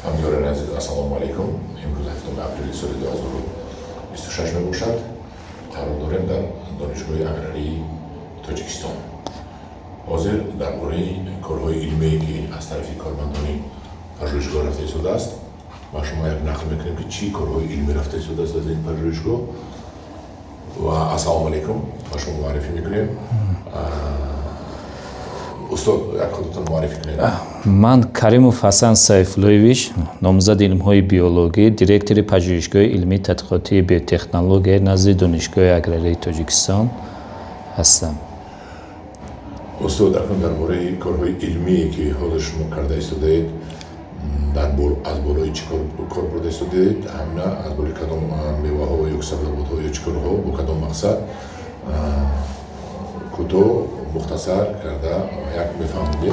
همکاران عزیز السلام علیکم. امروز هفتم اپریل سال 2026 میباشد. قرار داریم در دانشگاه اگراری تاجیکستان. حاضر درباره کارهای علمی که از طرف کارمندان پژوهشگاه رفته شده است و شما یک نقل میکنیم که چی کارهای علمی رفته شده است از این پژوهشگاه. و السلام علیکم و شما معرفی میکنیم. استاد یک خودتون معرفی کنید. من کریموف حسن سیفلویویچ، نامزد علم‌های بیولوژی، دیرکتور پژوهشگاه علمی تحقیقاتی بیوتکنولوژی نزد دانشگاه اگراری تاجیکستان هستم. استاد درباره کارهای علمی که حالا شما کرده استودید از بالای چی کار برده استودید؟ همین از بالای کدام میوه ها یا سبزیجات ها یا چیکارها با کدام مقصد کوتاه مختصر کرده یک بفهمونید.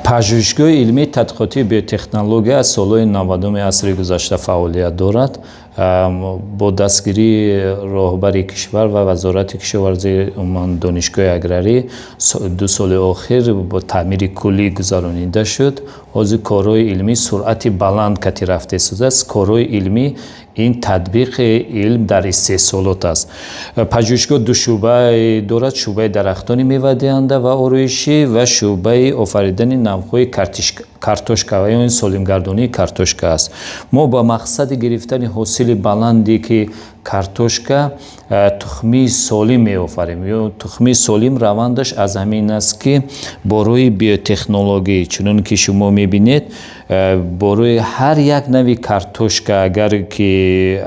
پژوهشگاه علمی تحقیقاتی بیوتکنولوژی از سالهای 90 عصر گذشته فعالیت دارد. با دستگیری راهبر کشور و وزارت کشاورزی عمان دانشگاه اگراری 2 سال آخر با تعمیر کلی گذرانیده شد. از کارهای علمی سرعت بلند کتی رفته شده است. کارهای علمی این تطبیق علم در استحصالات است. پژوهشگاه 2 شعبه دارد: شعبه درختان میوه دهنده و آرایشی و شعبه آفریدن نوع‌های کارتوشکا و یا سالمگردانی کارتوشکا است. ما با مقصد گرفتن حاصل بلندی که کارتوشکا تخمی سالم می آفریم یا تخمی سالم روندش از همین است که با روی بیوتکنولوژی چنان که شما میبینید با روی هر یک نوع کارتوشکا اگر که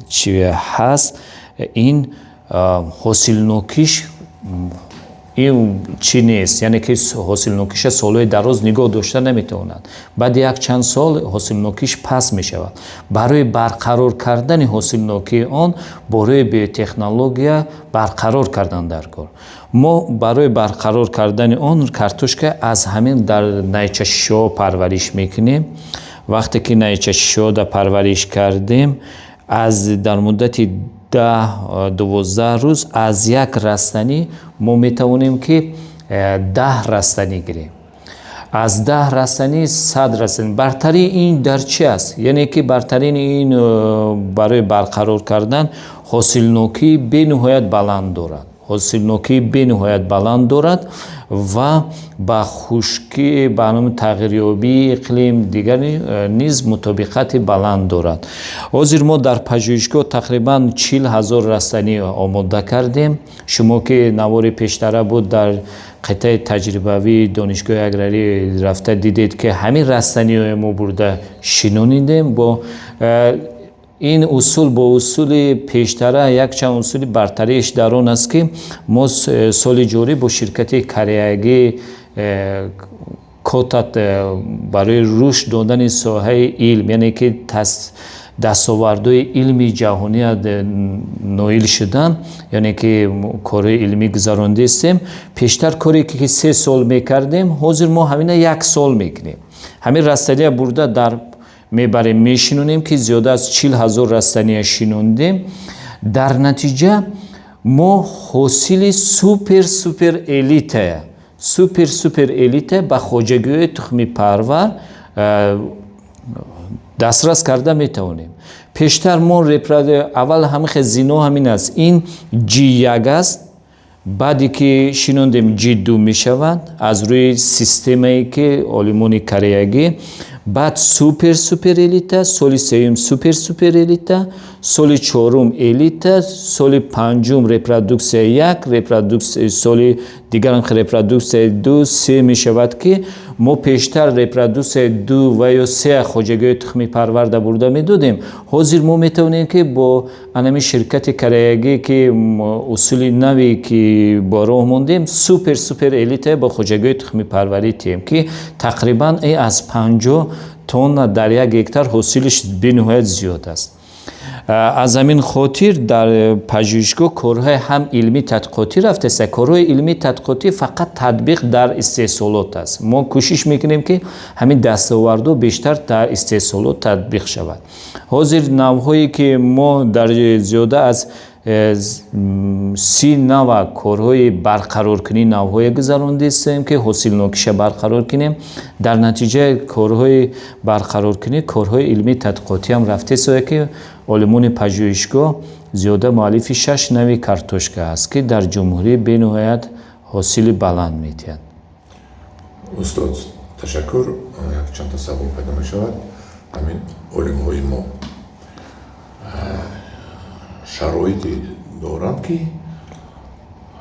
چی هست این حاصل نوکیش این چی نیست، یعنی که حاصل نوکیش سالهای دراز نگاه داشته نمیتواند. بعد یک چند سال حاصل نوکیش پس می شود. برای برقرار کردن حاصل نوکی آن برای بیوتکنولوژی برقرار کردن در کار. ما برای برقرار کردن آن کارتوشکا از همین در نیچه شیشه پرورش میکنیم. وقتی که نیچه شیشه پرورش کردیم از در مدت 10-12 روز از یک رستنی ما میتوانیم که 10 رستنی گیریم. از 10 رستنی 100 رستنی. برتری این در چی است؟ یعنی که برترین این برای برقرار کردن حاصل نوکی به نهایت بلند دارد. حاصل نوکی به نهایت بلند دارد و با خشکی برنامه تغییریابی اقلیم دیگر نیز مطابقت بلند دارد. حاضر ما در پژوهشگاه تقریبا 40,000 رستنی آماده کردیم. شما که نوار پیشتره بود در قطعه تجربوی دانشگاه اگراری رفته دیدید که همین رستنی ما برده شنونیدیم. با این اصول با اصول پیشتره یک چند اصول برتریش در آن است که ما سال جاری با شرکت کریگی کوتات برای رشد دادن ساحه علم، یعنی که دستاوردهای علمی جهانی نایل شدن، یعنی که کار علمی گذرانده استیم. پیشتر کاری که 3 سال میکردیم حاضر ما همین 1 سال میکنیم. همین رستنی برده در میبریم میشنونیم که زیاده از 40,000 رستنی شنوندیم. در نتیجه ما حاصل سوپر الیت به خواجگی تخمی پرور دسترس کرده میتونیم. پیشتر ما اول همه خزینه همین است. این G1 است. بعدی که شنوندیم G2 میشوند از روی سیستمی که آلمانی کریگی. بعد سوپر الیت، سال 3 سوپر الیت، سال 4 الیت، سال 5 رپرودوکس 1، رپرودوکس سال دیگر هم رپرودوکس 2 3 می شود که ما پیشتر رپرودوکس 2 و یا 3 خواجگی تخمی پرورده برده می دادیم. حاضر ما می توانیم که با انمی شرکت کریگی که اصول نوی که با راه موندیم سوپر الیت با خواجگی تخمی پروری تیم که تقریبا از 50 تن در یک هکتار حاصلش به نهایت زیاد است. از همین خاطر در پژوهشگاه کارهای هم علمی تحقیقاتی رفته است. کارهای علمی تحقیقاتی فقط تطبیق در استحصالات است. ما کوشش میکنیم که همین دستاوردها بیشتر در استحصالات تطبیق شود. حاضر نوعهایی که ما در زیاده از سی نوع کارهای برقرار کنی نوهای گذراندیم که حاصل نوکش برقرار کنیم. در نتیجه کارهای برقرار کنی کارهای علمی تحقیقاتی هم رفته سوی که علمان پژوهشگاه زیاده مؤلف 6 نوع کارتوشکا است که در جمهوری به نهایت حاصل بلند می‌دهند. استاد تشکر. چند تا سوال پیدا می‌شود. همین علمای ما شرایطی دارند که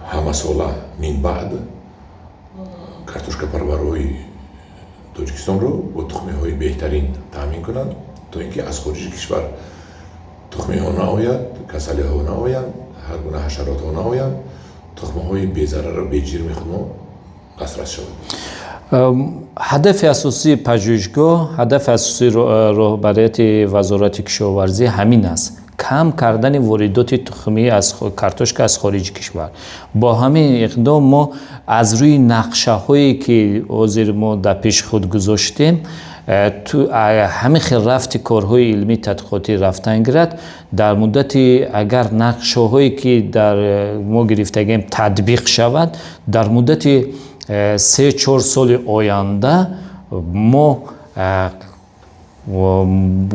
همه ساله من بعد کارتوشکا پرورهای تاجیکستان رو با تخمه‌های بهترین تامین کنند تا اینکه از خارج کشور تخمه‌ها نآید، کسل‌ها نآیند، هر گونه حشرات ها نآیند، تخمه‌های بی‌ضرر و بی‌جرم خود دسترس شود. هدف اساسی پژوهشگاه، هدف اساسی رهبریت وزارت کشاورزی همین است: کم کردن واردات تخمی از کارتوشکا از خارج کشور. با همین اقدام ما از روی نقشه هایی که حاضر ما در پیش خود گذاشتیم تو همین خیلی رفت کارهای علمی تحقیقاتی رفتن گرد. در مدت اگر نقشه هایی که در ما گرفتگیم تطبیق شود، در مدت 3-4 سال آینده ما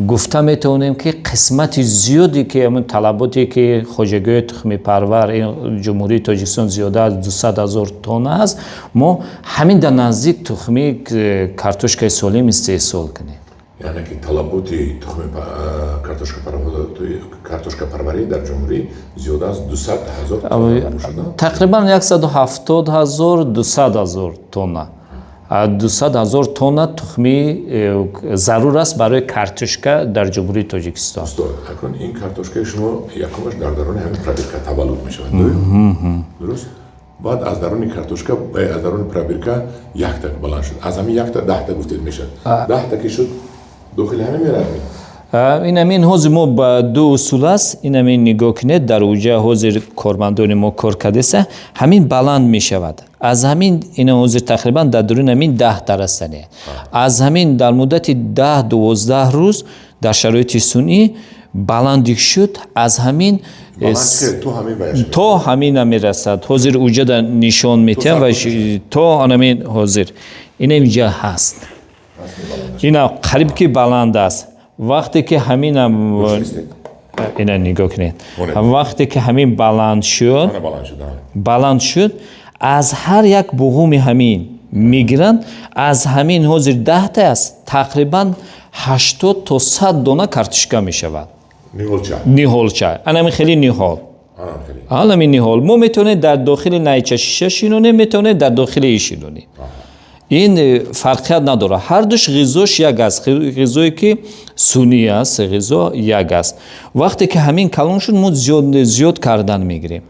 گفته میتونیم که قسمت زیادی که همون طلباتی که خواجگی تخمی پرور جمهوری تاجیکستان زیاده از 200,000 تن است، ما همین در نزدیک تخمی کارتوشکای سالم استحصال کنیم. یعنی که طلبات تخم کارتوشکا پروری در جمهوری زیاده از 200,000 تن شده. تقریبا 170,000 200,000 تن. 200,000 تن تخمی ضرور است برای کارتوشکا در جمهوری تاجیکستان. استاد، اکنون این کارتوشکای شما یکمش در درون همین پرابیرکا تولد می شود. درست؟ بعد از درون کارتوشکا از درون پرابیرکا یک تا بلند شد. از همین یک تا 10 تا گفتید میشد. 10 تا که شد داخل همین میره. این همین حاضر ما با دو اصول است. این همین نگاه کنید در اوجه حاضر کارمندان ما کار کرده است، همین بلند می شود. از همین این حاضر تقریبا در درون همین 10 تا رستنه. از همین در مدت 10-12 روز در شرایط صنعی بلندی شد. از همین تا همین میرسد. حاضر اوجه در نشان میتیم و تا همین حاضر این اینجا هست. اینا قریب که بلند است. وقتی که همین اینا نگاه کنید، وقتی که همین بلند شد از هر یک بوم همین میگیرن. از همین حاضر 10 تا است، تقریبا 80 تا 100 دانه کارتوشکا میشود. نیهولچه. همین خیلی نیهول. همین نیهول ما میتونه در داخل نیچه شیشه شینونه، میتونه در داخل ایشینونه. این فرقیت نداره. هر دوش غذاش یک است. غذایی که سونی است، غذا یک است. وقتی که همین کلان شد ما زیاد کردن میگیریم.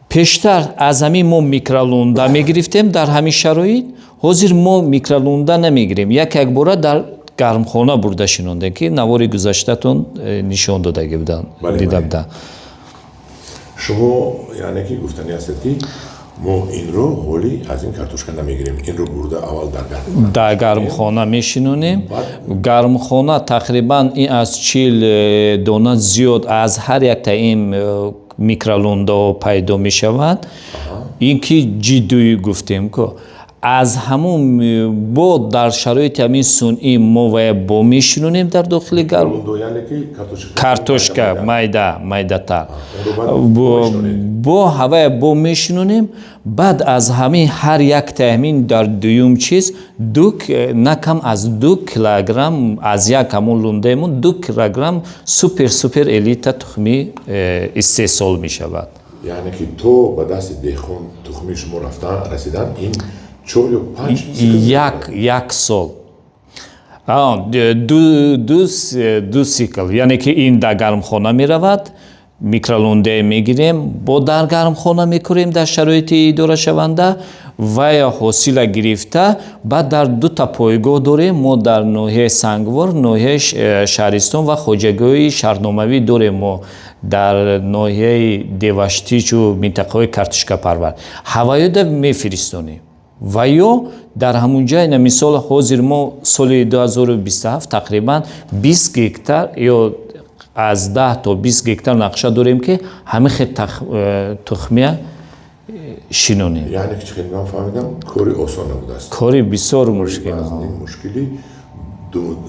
پیشتر از همین ما میکرولونده میگرفتیم در همین شرایط. حاضر ما میکرولونده نمیگیریم. یک بار در گرمخانه برده شینونده که نوار گذشته تون نشان داده بودن. دیده بودن. شما یعنی که گفتنی هستید که ما این رو حالی از این کارتوشکا نمیگیریم، این رو برده اول در گرمخانه میشینونیم. گرمخانه تقریبا این از 40 دانه زیاد از هر یک تا این میکرولونده پیدا میشود. این که جدوی گفتیم که از همون با در شرایط همین صنعی ما با میشینونیم در داخل گرم کارتوشکا مایده تر با هوا با میشینونیم. بعد از همین هر یک تامین در دوم چیز نکم از 2 کیلوگرم از یک همون لوندهمون 2 کیلوگرم سوپر الیت تخمی استحصال می شود. یعنی که تو به دست دهقان تخمی شما رفتن رسیدن این 4 یا 5 یک سال. دو سیکل. یعنی که این در گرمخانه می رود، میکرولونده میگیریم، با در گرمخانه میکنیم در شرایط اداره شونده و یا حاصل گرفته. بعد در 2 تا پایگاه داریم ما در ناحیه سنگوار، ناحیه شهرستان و خواجگی شهرناموی داریم. ما در ناحیه دیوشتیچ و منطقه کارتوشکا پرور هوایی میفرستونیم. و یا در همون جای مثال حاضر ما سال 2027 تقریبا 20 هکتار یا از 10 تا 20 گکتار نقشه داریم که همه خیلی تخمیه شینونیم. یعنی که خیلی من فهمیدم کاری آسان نبوده است. کاری بسیار مشکل از این مشکلی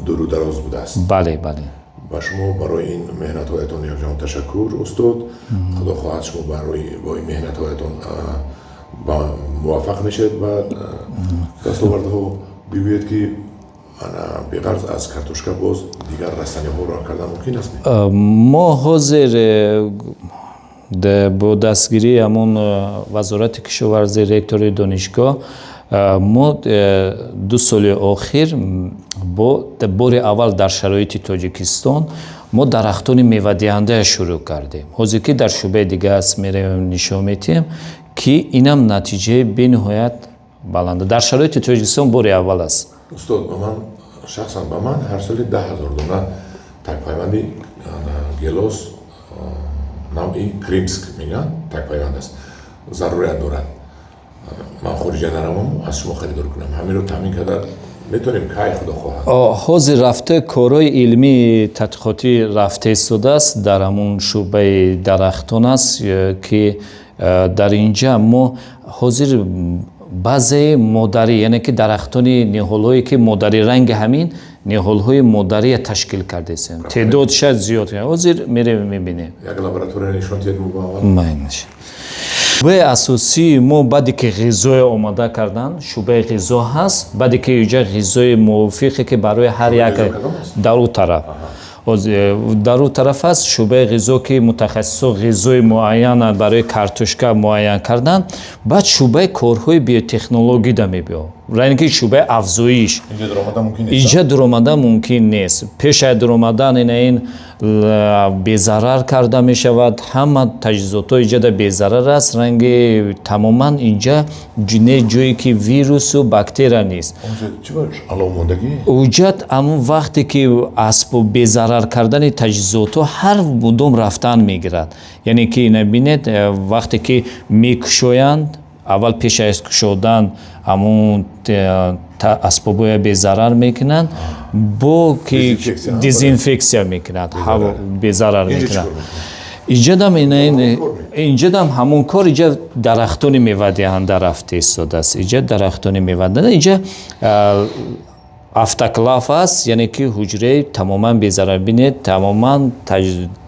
دور و دراز بوده است. بله. و شما برای این مهنت‌هایتان یک جان تشکر استاد. خدا خواهد شما با این مهنت‌هایتان موفق میشید و دستاوردها بگویید که بغرض از کارتوشکا باز دیگر رسانه‌ها را کردن ممکن است. ما حاضر با دستگیری همون وزارت کشاورزی رکتور دانشگاه ما 2 سال اخیر با بار اول در شرایط تاجیکستان ما درختان میوه دهنده شروع کردیم. حاضر که در شعبه دیگه است میریم نشون میدیم که اینم نتیجه بینهایت بلنده. در شرایط تاجیکستان بار اول است. استاد من شخصا به من هر سال 10,000 دونه تک پیوندی گلوس نوعی کریمسک میگن تک پیوند است ضرورت دارد. من خارج نروم از شما خرید کنم همین رو تامین کرده میتونیم که خدا خواهد. حاضر رفته کارهای علمی تحقیقاتی رفته شده است در همون شعبه درختان است که در اینجا ما حاضر بعضی مادری یعنی که درختان نهال‌هایی که مادری رنگ همین نهال‌های مادری تشکیل کرده است. تعداد شاید زیاد حاضر میره میبینه. یک لابراتوری نشون دید ماینش. شعبه اساسی ما بعدی که غذای آماده کردن شعبه غذا هست بعدی که اینجا غذای موافقه که برای هر یک در اون طرف در اون طرف است شعبه غذا که متخصص غذای معین برای کارتوشکا معین کردن بعد شعبه کارهای بیوتکنولوژی دا میبیا رنگی شعبه افزایش اینجا درآمد ممکن نیست پیش از درآمدن این بی‌ضرر کرده می شود همه تجهیزات اینجا بی‌ضرر است رنگ تماما اینجا جایی که ویروس و باکتری نیست اوجد همون وقتی که اسب بی‌ضرر کردن تجهیزات هر مدام رفتن میگیرد یعنی که نبینید وقتی که میکشویند اول پیش از کشودن همون اسبابای بی‌ضرر میکنند با که دیزینفکسیا میکنند هوا بی‌ضرر میکنند اینجا هم همون کار اینجا درختان میوه دهنده رفته ایستاده است اینجا درختان میوه دهنده اینجا افتاکلاف است یعنی که حجره تماما بی‌ضرر بینید تماما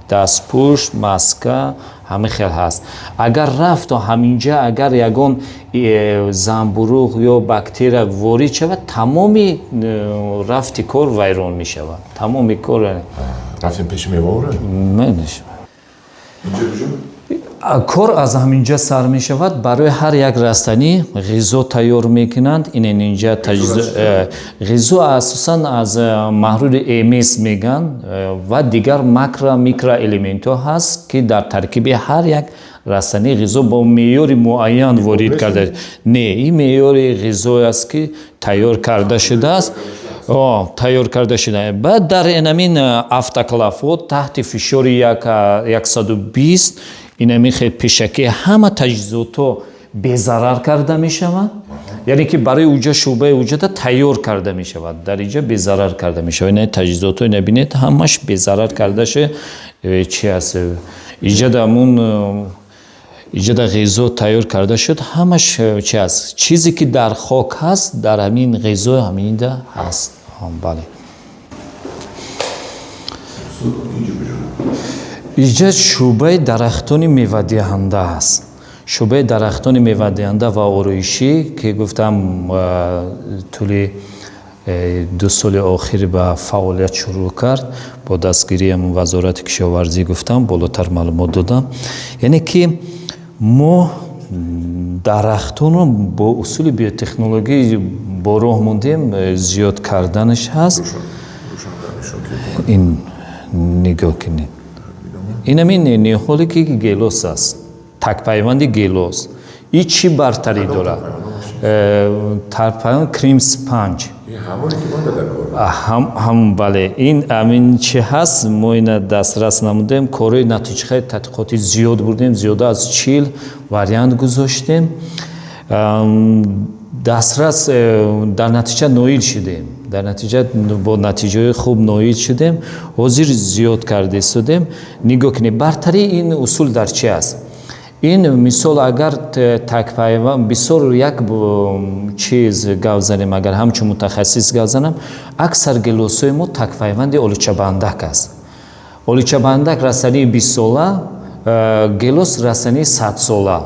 دستپوش ماسکا همه خیلی هست اگر رفت و همینجا اگر یگان زنبوروغ یا باکتری وارد شود تمامی رفتی کار ویران می شود تمامی کار رفتیم پیش میوه منش کار از همینجا سر می شود برای هر یک رستنی غذا تیار میکنند این اینجا غذا اساسا از محلول ایمیس میگن و دیگر میکرو الیمنت ها هست که در ترکیب هر یک رستنی غذا با معیار معین وارد کرده نه این معیار غذا است که تیار کرده شده است تیار کرده شده بعد در این افتاکلافات تحت فشار 120 این خیلی پیشکی همه تجهیزات بی‌ضرر کرده می شود یعنی که برای اوجا شعبه اوجا تیار کرده می شود در اینجا بی‌ضرر کرده می شود این تجهیزات نبینید همش بی‌ضرر کرده شه چی هست اینجا غذا تیار کرده شد همش چی هست چیزی که در خاک هست در همین غذا همین ده هست بله اینجا شعبه درختان میوه دهنده است شعبه درختان میوه دهنده و آرایشی که گفتم طول 2 سال اخیر به فعالیت شروع کرد با دستگیری وزارت کشاورزی گفتم بالاتر معلومات دادم یعنی که ما درختان رو با اصول بیوتکنولوژی با راه موندیم زیاد کردنش هست این نگاه کنید این همین نهالی که گلوس است تک پیوند گلوس این چی برتری داره تک پیوند کریم سپنج هم بله این همین چی هست ما این دسترس نمودیم کارهای نتیجه تحقیقاتی زیاد بردیم زیاده از 40 واریانت گذاشتیم دسترس در نتیجه نویل شدیم در نتیجه با نتیجه خوب نوید شدیم حاضر زیاد کرده شدیم. نگاه کنید برتری این اصول در چی است؟ این مثال اگر تک پیوند بسیار یک چیز گپ زنیم، اگر همچون متخصص گپ زنم، اکثر گلوسای ما تک پیوند اولچه بندک است. اولچه بندک رسانی 20 ساله، گلوس رسانی 100 ساله.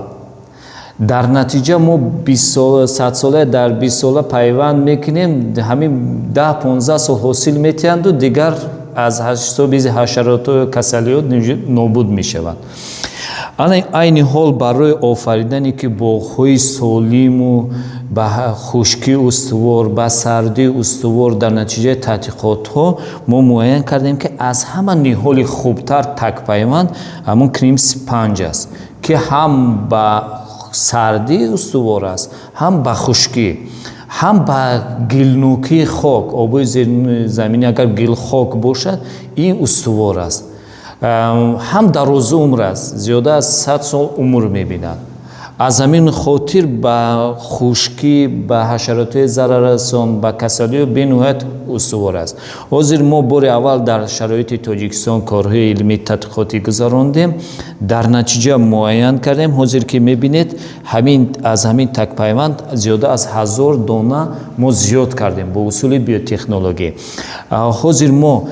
در نتیجه ما 100 ساله در 20 ساله پیوند میکنیم، همین 10-15 سال حاصل میتیند و دیگر از حشرات و کسلیات نابود میشوند. این حال برای آفریدنی که باغ‌های سالم و به خشکی استوار، به سردی استوار، در نتیجه تحقیقات ها ما معین کردیم که از همه نهال خوبتر تک پیوند همون کریم سپنج است که هم به سردی استوار است، هم به خشکی، هم به گلنوکی خاک، آبای زمینی اگر گل خاک باشد این استوار است. هم دراز عمر است، زیاده از 100 سال عمر می‌بیند. از همین خاطر به خشکی، به حشرات ضرررسان، به کسلی به نهایت استوار است. حاضر ما بار اول در شرایط تاجیکستان کارهای علمی تحقیقاتی گذراندیم، در نتیجه معین کردیم. حاضر که می‌بینید از همین تک پیوند زیاده از 1000 دانه ما زیاد کردیم با اصول بیوتکنولوژی. حاضر ما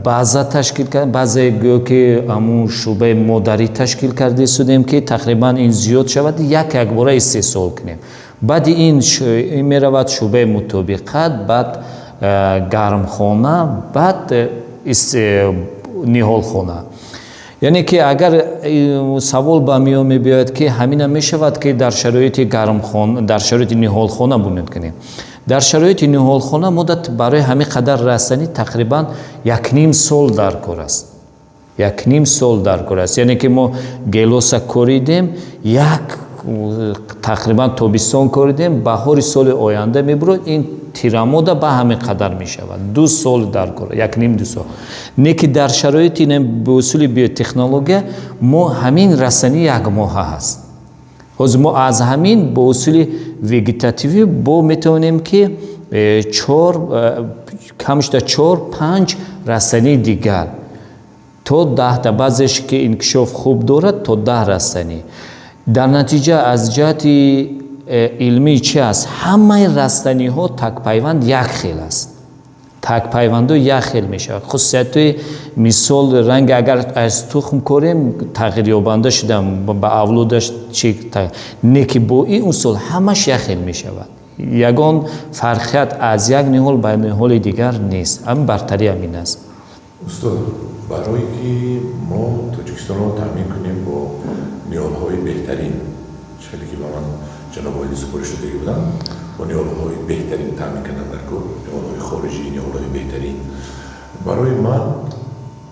بعضا تشکیل کردیم، بعضی گویا که همون شعبه مادری تشکیل کرده شدیم که تقریبا این زیاد شود یک باره استحصال کنیم. بعد این میرود شعبه مطابقت، بعد گرمخانه، بعد نهال خانه. یعنی که اگر سوال به میان میباید که همین هم میشود که در شرایط گرمخانه، در شرایط نهال خانه بمید کنیم. در شرایط نهال خانه مدت برای همین قدر رسانی تقریبا 1.5 سال در کار است. 1.5 سال در کار است. یعنی که ما گلوس کوریدیم، تقریبا تابستان کوریدیم، بهار سال آینده میبرد این تیرامودا به همین قدر میشود. 2 سال در کار، 1.5-2 سال. نه که در شرایط این به اصول بیوتکنولوژی ما همین رسانی 1 ماه هست. ما از همین با اصول ویژیتاتیوی با میتونیم که 4-5 رسانی دیگر تا 10 تا بعضش که انکشاف خوب دارد تا 10 رسانی. در نتیجه از جهت علمی چی است؟ همه رستنی ها تک پیوند یک خیل است. تک پیوند یک خیل میشه. خصوصیت مثال رنگ اگر از تخم کنیم تغییر یابنده شدم به اولادش چی نه که با این اصول همش یک خیل میشود. یگان فرقیت از یک نهال به نهال دیگر نیست. هم برتری همین است. استاد برای که ما تاجیکستان رو تامین کنیم با نهال‌های بهترین، چیزی که من جناب عالی سپارش داده بودم، با نهال‌های بهترین تامین کردن در کار، نهال‌های خارجی، نهال‌های بهترین. برای من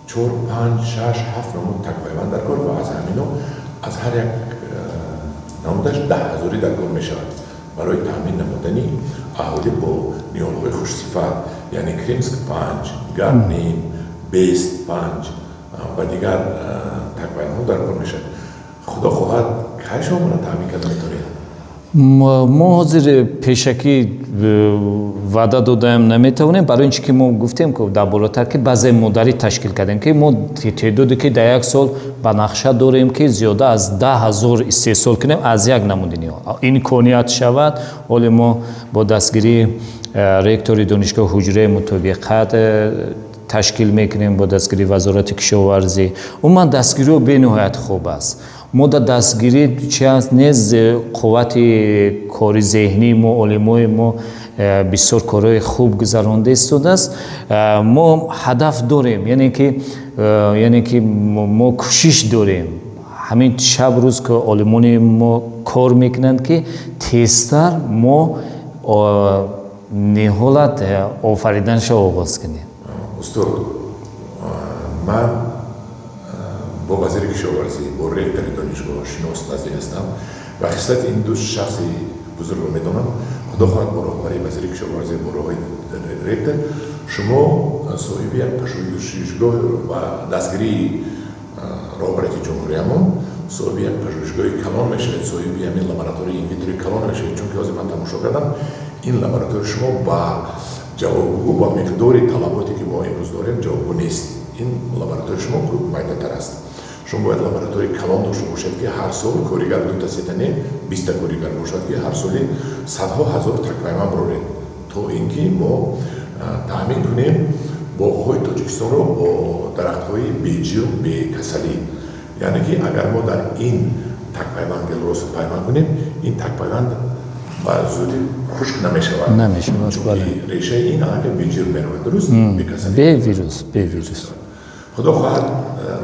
4 5 6 7 نمود تک پیوند در کار و از همینا از هر یک نمودش 10,000 در کار میشود. برای تامین نمودنی اهالی با نهال‌های خوش صفت، یعنی کریمسک 5، گرنین، بیست 5 و دیگر تک پیوند در کار میشه. خدا خواهد که شما را تامین کردن میتونید؟ ما حاضر پیشکی وعده دادیم نمیتونیم، برای اینکه که ما گفتیم که در بالاتر که بعضی مداری تشکیل کردیم که ما تعدادی که در یک سال به نقشه داریم که زیاده از 10,000 استحصال کنیم از یک نمودنی. این کنیت شود. ولی ما با دستگیری رکتور دانشگاه حجره مطابقت تشکیل میکنیم، با دستگیری وزارت کشاورزی. من دستگیری به نهایت خوب است. ما در دستگیری چی است؟ نیز قوت کاری ذهنی ما، علمای ما بسیار کارهای خوب گذرانده است. ما هدف داریم، یعنی که ما کوشش داریم همین شب روز که علمان ما کار میکنند که تیزتر ما نهالت آفریدنش آغاز کنیم. استاد من با وزیر کشاورزی، با رکتور دانشگاه شناس نزدیک هستم و خصلت این دو شخص بزرگ رو میدونم. خدا خواهد با راهبری وزیر کشاورزی، با راهبری رکتور شما صاحب یک پژوهشگاه و دستگیری راهبری جمهوریمون صاحب یک پژوهشگاه کلان میشید، صاحب یک لابراتوری این ویتری کلان میشید. چون که از من تماشا کردم این لابراتوری شما با ҷавобгӯ ба миқдори талаботе ки мо имрӯз дорем ҷавобгӯ нест. Ин лабораторияи шумо майдатар аст. Шумо бояд лабораторияи калон дошта бошед ки ҳар сол коригар 2-3 не 20 коригар бошад ки ҳар соли садҳо ҳазор такпайванд роред то ин ки мо таъмин кунем боғҳои Тоҷикистонро бо дарахтҳои беҷирм бекасалӣ. Яъне ки агар мо дар ин такпайванд гелросо пайванд кунем, ин такпайванд ба зудӣ хушк намешавад. Чунки решаи ин аллакай беҷирм меравад, дуруст? Бекасалӣ. Бевирус. худо хоҳад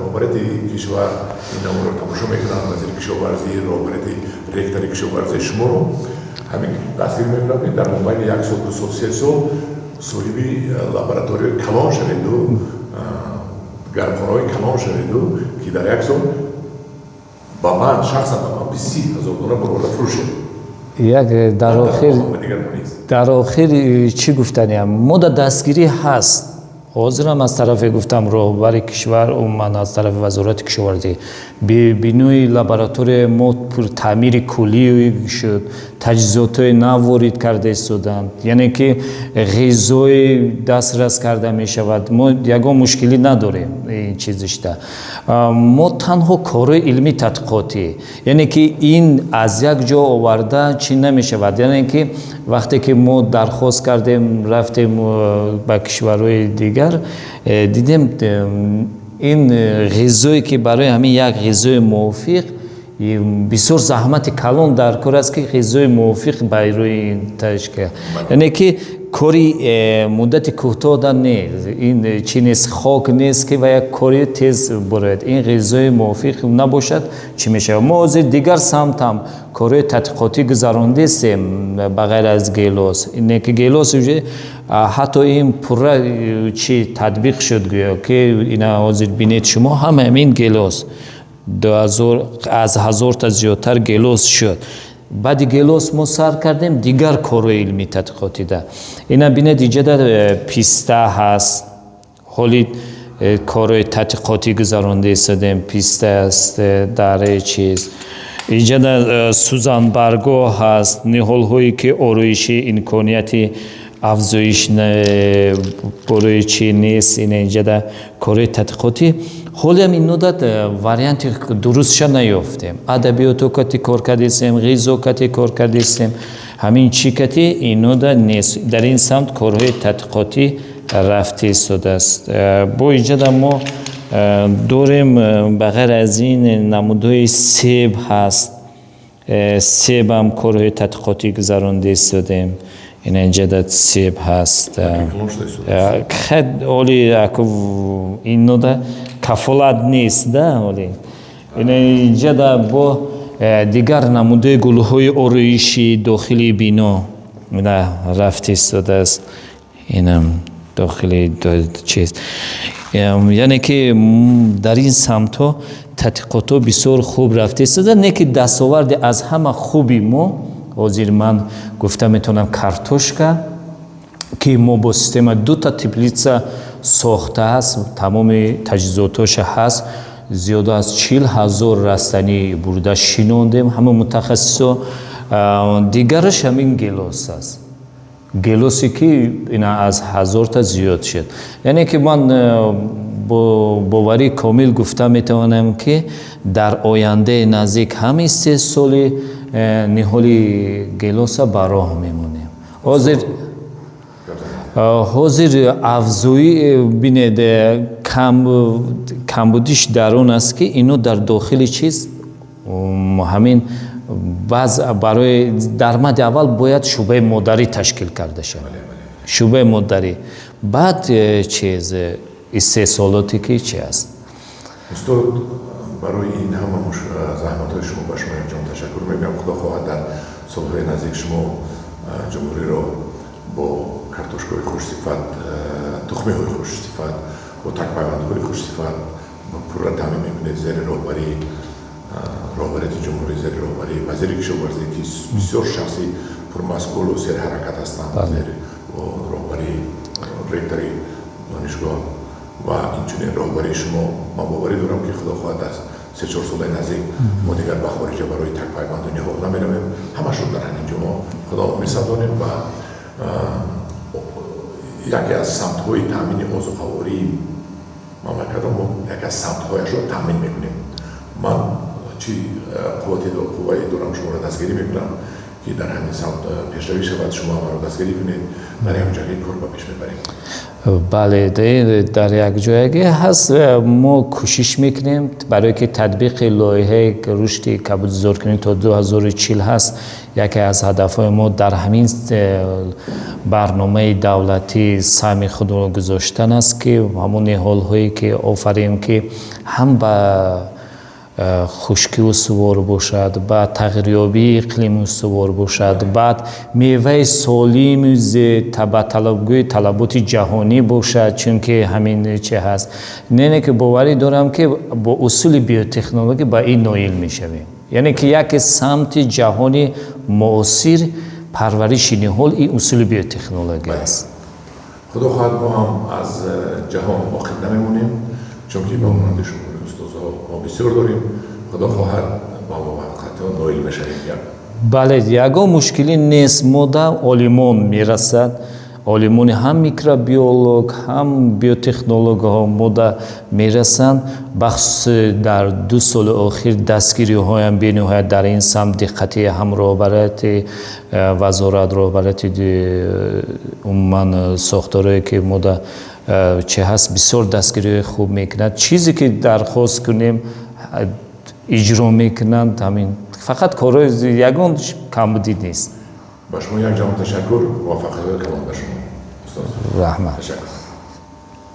роҳбарияти кишвар ин амурро тамошо мекунанд, вазири кишоварзӣ, роҳбарияти ректори кишоварзии шуморо ҳамин дастгир мекунанд ки дар мобайни 1 сол 2 сол 3 сол соҳиби лабораторияи калон шаведу, гармхонаҳои калон шаведу ки дар 1 сол ба ман шахсан ба ман 20,000 дона бароварда фурӯшед. як дар охир чӣ гуфтаниям, мо дар дастгирӣ ҳаст. ҳозирам аз тарафи гуфтам роҳбари кишвар, умуман аз тарафи вазорати кишоварзӣ бинои лаборатория мо таъмири куллӣ шуд, таҷҳизотҳои нав ворид карда истоданд, яъне ки ғизои дастрас карда мешавад. мо ягон мушкилӣ надорем ин чизишта. мо танҳо кори илмӣ тадқиқотӣ, яъне ки ин аз як ҷо оварда чӣ намешавад, яъне ки вақте ки мо дархост кардем рафтем ба кишварҳои дигар дидем ин ғизое ки барои ҳамин як ғизои мувофиқ бисёр заҳмати калон дар кор аст ки ғизои мувофиқ барои ташкил, яъне ки кори муддати кӯтоҳ нест, ин чӣ нест, хок нест ки ва як кори тез барояд, ин ғизои мувофиқ набошад чӣ мешавад. мо ҳозир дигар самтам кори тадқиқотӣ гузарондастем ба ғайр аз гелос, ине ки гелос ҳатто ин пурра чӣ татбиқ шуд гӯё ки ина ҳозир бинед шумо ҳамин гелос 2000 аз 1000 та зиёдтар гелос шуд. баъди гелос мо сар кардем дигар корои илмӣ тадқиқотида. ина бинед иҷода писта ҳаст, ҳоли корои тадқиқотӣ гузаронда истодем, писта аст дар чиз иҷода сузанбаргҳо ҳаст, ниҳолҳое ки ороиши имконияти афзоиш барои чӣ нест, ина иҷода корои тадқиқотӣ ҳолиам инодат варианти дурустша наёфтем. Адабиёту кати кор кардистем, ғизо кати кор кардистем, ҳамин чӣ кати инода нест. Дар ин самт корҳои тадқиқотӣ рафта истодааст. бо иҷода мо дорем ба ғайр аз ин намудҳои себ ҳаст. себам корҳои тадқиқотӣ гузаронда истодем. ина иҷода себ ҳаст. оли инода кафолат нест да оли. ина иҷода бо дигар намудҳои гулҳои ороиши дохили бино ина рафта истодааст. инам дохили чиз, яъне ки дар ин самтҳо тадқиқотҳо бисёр хуб рафта истода. не ки дастоварди аз ҳама хуби мо ҳозир ман гуфта метавонам картошка ки мо бо система 2 та теплица сохтааст, тамоми таҷҳизотоша ҳаст, зиёда аз 40,000 растанӣ бурда шинондем, ҳама мутахассисо. дигараш ҳамин гелос аст, гелосе ки ина аз 1000 та зиёд шуд. яъне ки ман бо боварии комил гуфта метавонам ки дар ояндаи наздик ҳамин 3 соли ниҳоли гелоса ба роҳ мемонем. ҳозир афзоӣ бинед камбудиш дар он аст ки ино дар дохили чиз ҳамин баъз барои дармади аввал бояд шӯъбаи модарӣ ташкил карда шавад. шӯъбаи модарӣ баъд чиз истеҳсолоте ки чӣ аст. устод барои ин ҳама заҳматҳои шумо ба шумо ҷон ташаккур мегӯям. худо хоҳад дар солҳои наздик шумо ҷумҳуриро бо картошкаҳои хушсифат, тухмиҳои хушсифат, бо такпайвандҳои хушсифат пурра таъмин мекунед зери роҳбарияти ҷумҳурӣ, зери роҳбарии вазири кишоварзӣ ки бисёр шахси пурмасъулу серҳаракат ҳастанд, зери роҳбарии ректори донишгоҳ ва инчунин роҳбарии шумо. ман боварӣ дорам ки худо хоҳад аз 3-4 солаи наздик мо дигар ба хориҷа барои такпайванду ниҳол намеравем. ҳамашро дар ҳамин ҷо мо худо месавдонем ва یکی از سمت‌های تامین عضوخواری مملکت ما یکی از سمت‌هایش رو تامین میکنیم. من چی قوای دورم شما را دستگیری میکنم که در همین سمت پیشروی شود، شما ما رو دستگیری کنید، در همین جایی کار با پیش میبریم. بله، در یک جایی هست ما کوشش میکنیم برای که تطبیق لایحه رشد کبود زورکنی تا 2040 هست. یکی از هدفهای ما در همین برنامه دولتی سهم خود را گذاشتن است که همون نهال هایی که آفریم که هم به خشکی استوار باشد، بعد تغییریابی اقلیم استوار باشد، بعد میوه سالم طلبگوی طلبات جهانی باشد، چون که همین چه هست. نه که باوری دارم که با اصول بیوتکنولوژی با این نایل میشویم، یعنی که یک سمت جهانی معاصر پرورش نهال این اصول بیوتکنولوژی است. خدا خواهد ما هم از جهان واقف نمیمونیم، چون که با مانند شما ما بسیار داریم. خدا خواهد با موفقیت نایل بشویم. بله، یگان مشکلی نیست. ما در عالمان میرسد، عالمان هم میکروبیولوژ هم بیوتکنولوژ ها ما میرسند. بخص در 2 سال اخیر دستگیری های هم بینهایت در این سمت دقتی هم رهبرت وزارت رهبرت عموما ساختارهایی که ما چه هست بسیار دستگیری خوب میکنند. چیزی که درخواست کنیم اجرا میکنند. همین فقط کارهای یگان کمبودی نیست. با شما یک جمع تشکر، موفقیت کامل به شما استاد. رحمت. تشکر.